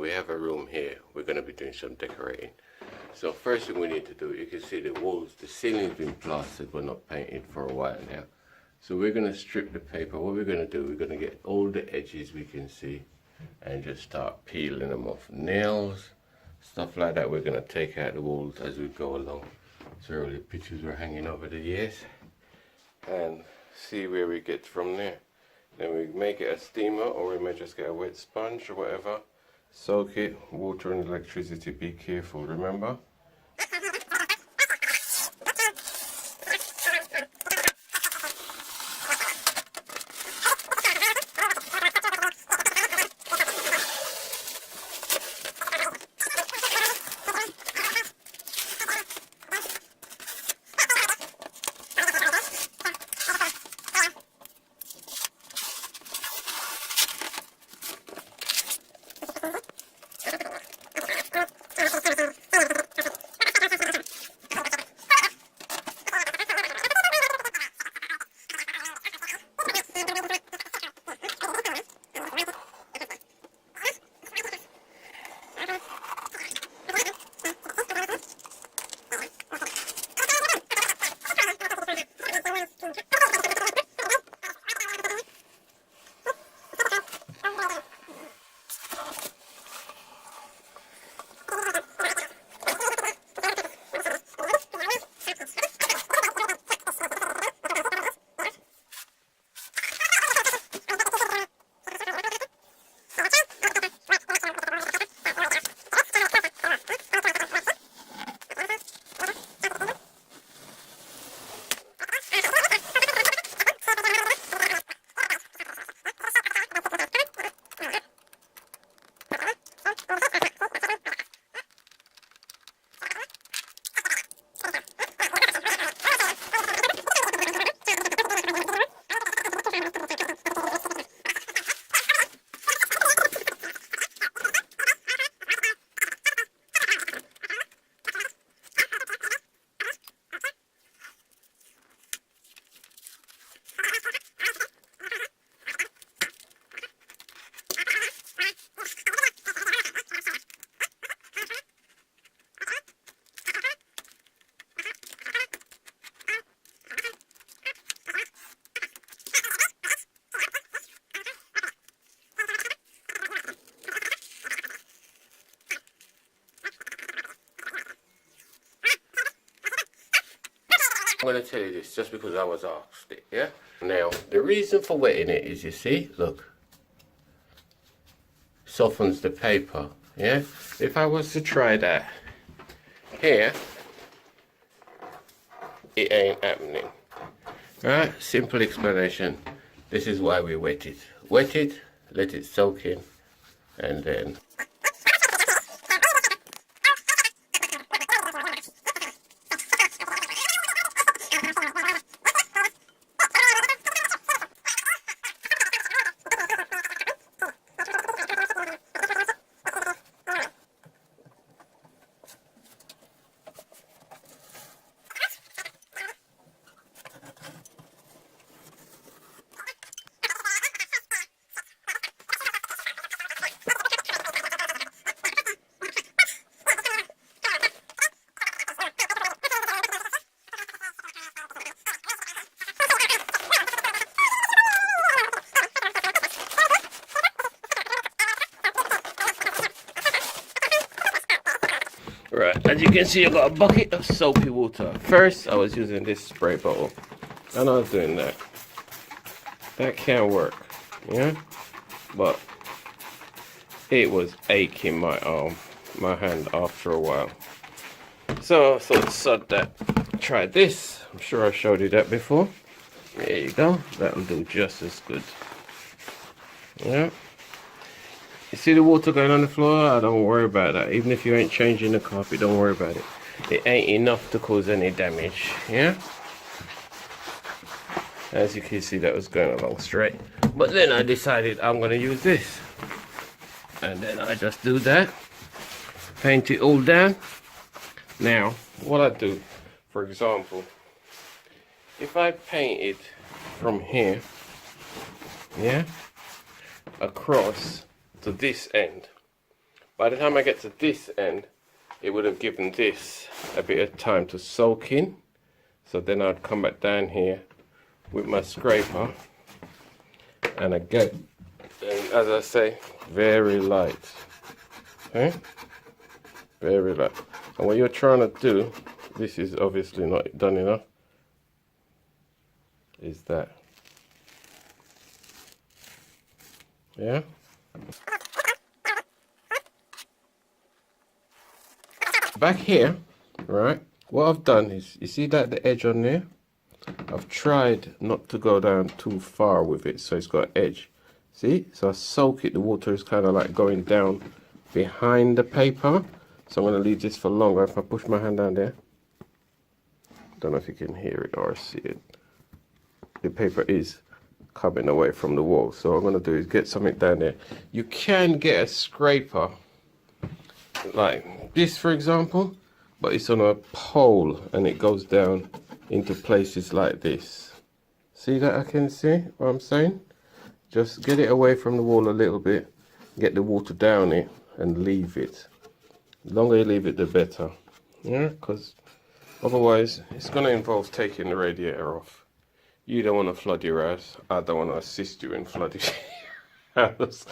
we have a room here. We're going to be doing some decorating. So first thing we need to do, you can see the walls, the ceiling's been plastered, but not painted for a while now. So we're going to strip the paper. What we're going to do, we're going to get all the edges we can see and just start peeling them off. Nails, stuff like that, we're going to take out the walls as we go along. So all the pictures were hanging over the years. And see where we get from there. Then we make it a steamer, or we may just get a wet sponge or whatever. Soak it, water and electricity, be careful, remember? I'm going to tell you this just because I was asked it, yeah? Now, the reason for wetting it is, you see, look, softens the paper, yeah? If I was to try that here, it ain't happening. Alright, simple explanation. This is why we wet it. Wet it, let it soak in, and then... Right, as you can see, I got a bucket of soapy water. First, I was using this spray bottle, and I was doing that. That can work, yeah? But it was aching my arm, my hand after a while. So I thought, sod that. Try this. I'm sure I showed you that before. There you go. That'll do just as good. Yeah. You see the water going on the floor? Don't worry about that. Even if you ain't changing the carpet, don't worry about it. It ain't enough to cause any damage, yeah? As you can see, that was going along straight. But then I decided I'm going to use this. And then I just do that. Paint it all down. Now, what I do, for example, if I paint it from here, yeah, across to this end, By the time I get to this end, it would have given this a bit of time to soak in. So then I'd come back down here with my scraper, and again, and as I say, very light. Okay? Very light. And what you're trying to do, this is obviously not done enough, is that. Yeah? Back here, right, what I've done is, you see that the edge on there? I've tried not to go down too far with it, so it's got edge. See? So I soak it, the water is kind of like going down behind the paper. So I'm going to leave this for longer. If I push my hand down there, don't know if you can hear it or see it. The paper is coming away from the wall. So what I'm going to do is get something down there. You can get a scraper like this, for example, but it's on a pole and it goes down into places like this. See that? I can see what I'm saying? Just get it away from the wall a little bit, get the water down it and leave it. The longer you leave it, the better. Yeah, because otherwise it's going to involve taking the radiator off. You don't want to flood your house. I don't want to assist you in flooding your house.